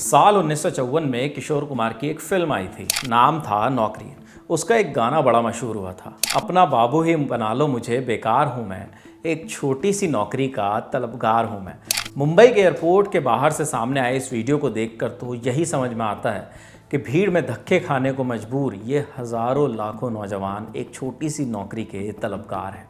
साल 1954 में किशोर कुमार की एक फिल्म आई थी, नाम था नौकरी। उसका एक गाना बड़ा मशहूर हुआ था, अपना बाबू ही बना लो मुझे, बेकार हूँ मैं, एक छोटी सी नौकरी का तलबगार हूँ मैं। मुंबई के एयरपोर्ट के बाहर से सामने आए इस वीडियो को देखकर तो यही समझ में आता है कि भीड़ में धक्के खाने को मजबूर ये हज़ारों लाखों नौजवान एक छोटी सी नौकरी के तलबगार हैं।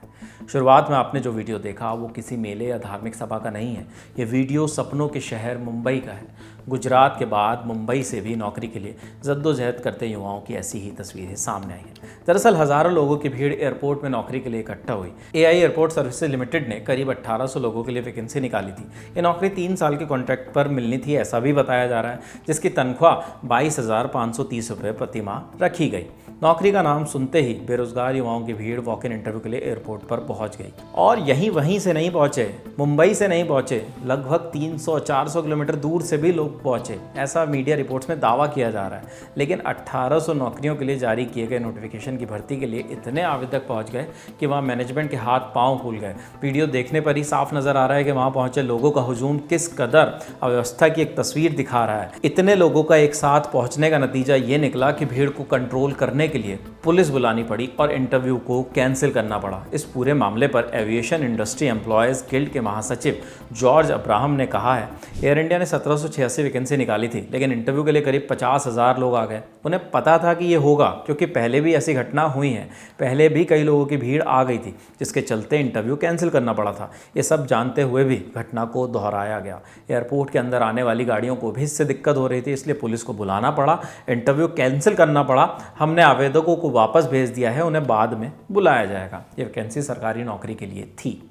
शुरुआत में आपने जो वीडियो देखा वो किसी मेले या धार्मिक सभा का नहीं है। ये वीडियो सपनों के शहर मुंबई का है। गुजरात के बाद मुंबई से भी नौकरी के लिए जद्दोजहद करते युवाओं की ऐसी ही तस्वीरें सामने आई हैं। दरअसल हज़ारों लोगों की भीड़ एयरपोर्ट में नौकरी के लिए इकट्ठा हुई। एआई एयरपोर्ट सर्विसेज लिमिटेड ने करीब 1800 लोगों के लिए वैकेंसी निकाली थी। ये नौकरी 3 साल के कॉन्ट्रैक्ट पर मिलनी थी, ऐसा भी बताया जा रहा है, जिसकी तनख्वाह 22,530 रुपये प्रति माह रखी गई। नौकरी का नाम सुनते ही बेरोजगार युवाओं की भीड़ वॉक इन इंटरव्यू के लिए एयरपोर्ट पर पहुंच गई। और वहीं से नहीं पहुंचे, मुंबई से नहीं पहुंचे, लगभग 300-400 किलोमीटर दूर से भी लोग पहुंचे, ऐसा मीडिया रिपोर्ट्स में दावा किया जा रहा है। लेकिन 1800 नौकरियों के लिए जारी किए गए नोटिफिकेशन की भर्ती के लिए इतने आवेदक पहुंच गए कि वहां मैनेजमेंट के हाथ पांव फूल गए। वीडियो देखने पर ही साफ नजर आ रहा है कि वहां पहुंचे लोगों का हुजूम किस कदर अव्यवस्था की एक तस्वीर दिखा रहा है। इतने लोगों का एक साथ पहुंचने का नतीजा ये निकला कि भीड़ को कंट्रोल करने के लिए पुलिस बुलानी पड़ी और इंटरव्यू को कैंसिल करना पड़ा। इस पूरे मामले पर एविएशन इंडस्ट्री एम्प्लॉयज़ गिल्ड के महासचिव जॉर्ज अब्राहम ने कहा है, एयर इंडिया ने 1786 वैकेंसी निकाली थी, लेकिन इंटरव्यू के लिए करीब 50,000 लोग आ गए। उन्हें पता था कि ये होगा, क्योंकि पहले भी ऐसी घटना हुई है, पहले भी कई लोगों की भीड़ आ गई थी, जिसके चलते इंटरव्यू कैंसिल करना पड़ा था। ये सब जानते हुए भी घटना को दोहराया गया। एयरपोर्ट के अंदर आने वाली गाड़ियों को भी इससे दिक्कत हो रही थी, इसलिए पुलिस को बुलाना पड़ा, इंटरव्यू कैंसिल करना पड़ा। हमने आवेदकों को वापस भेज दिया है, उन्हें बाद में बुलाया जाएगा। ये वैकेंसी सरकारी नौकरी के लिए थी।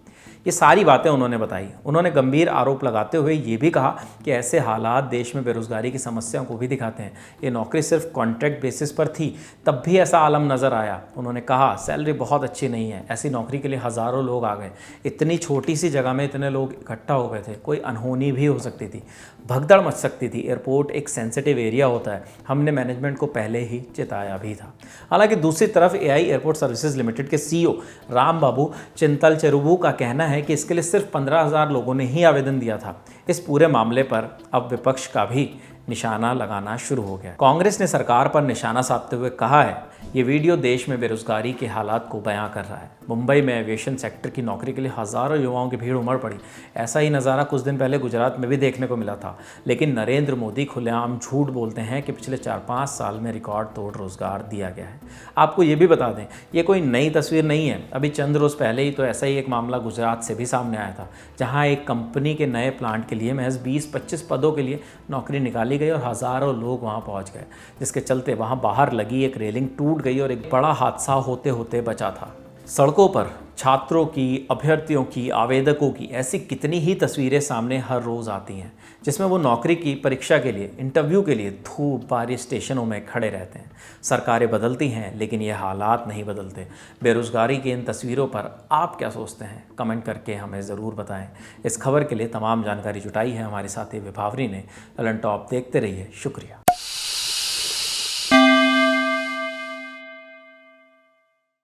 ये सारी बातें उन्होंने बताई। उन्होंने गंभीर आरोप लगाते हुए ये भी कहा कि ऐसे हालात देश में बेरोजगारी की समस्याओं को भी दिखाते हैं। ये नौकरी सिर्फ कॉन्ट्रैक्ट बेसिस पर थी, तब भी ऐसा आलम नज़र आया। उन्होंने कहा सैलरी बहुत अच्छी नहीं है, ऐसी नौकरी के लिए हज़ारों लोग आ गए। इतनी छोटी सी जगह में इतने लोग इकट्ठा हो गए थे, कोई अनहोनी भी हो सकती थी, भगदड़ मच सकती थी। एयरपोर्ट एक सेंसिटिव एरिया होता है, हमने मैनेजमेंट को पहले ही चेताया भी था। हालांकि दूसरी तरफ एआई एयरपोर्ट सर्विसेज लिमिटेड के सीईओ राम बाबू चिंतल चेरुबू का कहना है कि इसके लिए सिर्फ 15,000 लोगों ने ही आवेदन दिया था। इस पूरे मामले पर अब विपक्ष का भी निशाना लगाना शुरू हो गया। कांग्रेस ने सरकार पर निशाना साधते हुए कहा है, ये वीडियो देश में बेरोजगारी के हालात को बयां कर रहा है। मुंबई में एविएशन सेक्टर की नौकरी के लिए हज़ारों युवाओं की भीड़ उमड़ पड़ी। ऐसा ही नज़ारा कुछ दिन पहले गुजरात में भी देखने को मिला था। लेकिन नरेंद्र मोदी खुलेआम झूठ बोलते हैं कि पिछले 4-5 साल में रिकॉर्ड तोड़ रोजगार दिया गया है। आपको ये भी बता दें, ये कोई नई तस्वीर नहीं है। अभी चंद रोज़ पहले ही तो ऐसा ही एक मामला गुजरात से भी सामने आया था, जहाँ एक कंपनी के नए प्लांट के लिए महज 20-25 पदों के लिए नौकरी निकाली गई और हज़ारों लोग वहाँ पहुँच गए, जिसके चलते वहाँ बाहर लगी एक रेलिंग टूट गई और एक बड़ा हादसा होते होते बचा था। सड़कों पर छात्रों की, अभ्यर्थियों की, आवेदकों की ऐसी कितनी ही तस्वीरें सामने हर रोज़ आती हैं, जिसमें वो नौकरी की परीक्षा के लिए, इंटरव्यू के लिए धूप बारिश स्टेशनों में खड़े रहते हैं। सरकारें बदलती हैं, लेकिन ये हालात नहीं बदलते। बेरोज़गारी की इन तस्वीरों पर आप क्या सोचते हैं? कमेंट करके हमें ज़रूर बताएं। इस खबर के लिए तमाम जानकारी जुटाई है हमारे साथी विभावरी ने। ललन टॉप देखते रहिए। शुक्रिया।